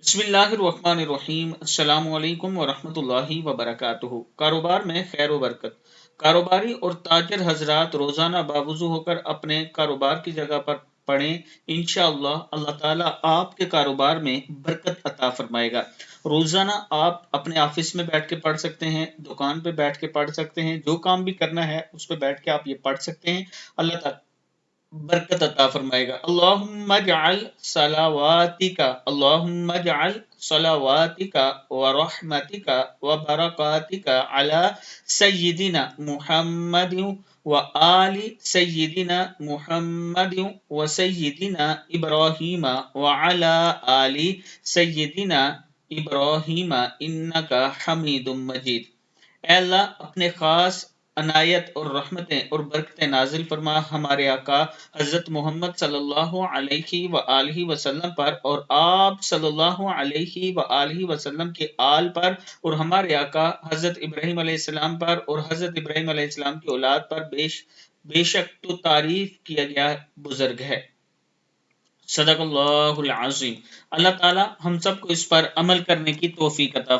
बिस्मिल्लाहिर्रहमानिर्रहीम। अस्सलामु अलैकुम वरहमतुल्लाहि वबरकातुहू। कारोबार में खैर व बरकत। कारोबारी और ताजर हजरात रोजाना बावजू होकर अपने कारोबार की जगह पर पढ़ें। इंशाअल्लाह अल्लाह ताला आपके कारोबार में बरकत अता फरमाएगा। रोजाना आप अपने ऑफिस में बैठ के पढ़ सकते हैं, दुकान पे बैठ के पढ़ सकते हैं, जो काम भी करना है उस पे बैठ के आप ये पढ़ सकते हैं। अल्लाह ताला बरकत अता फरमाएगा। अल्लाहुम्मा जअल सलावातिका अल्लाहुम्मा जअल सलावातिका व रहमतिका व बरकातिका अला सय्यिदिना मुहम्मदिन व आलि सय्यिदिना मुहम्मदिन व सय्यिदिना इब्राहीम व अला आलि सय्यिदिना इब्राहीम इन्नका हमीदुम मजीद। ऐ अल्लाह, अपने खास अनायत और रहमतें और बरकतें नाजिल फरमा हमारे आका हजरत मोहम्मद सल्लल्लाहु अलैहि व आलिहि वसल्लम पर और आप सल्लल्लाहु अलैहि व आलिहि वसल्लम के आल पर और हमारे आका हजरत इब्राहीम अलैहिस्सलाम पर और हजरत इब्राहीम अलैहिस्सलाम की औलाद पर बेशक तो तारीफ किया गया बुजुर्ग है। सदकल्लाहुल अज़ीम। अल्लाह ताला हम सबको इस पर अमल करने की तौफीक अता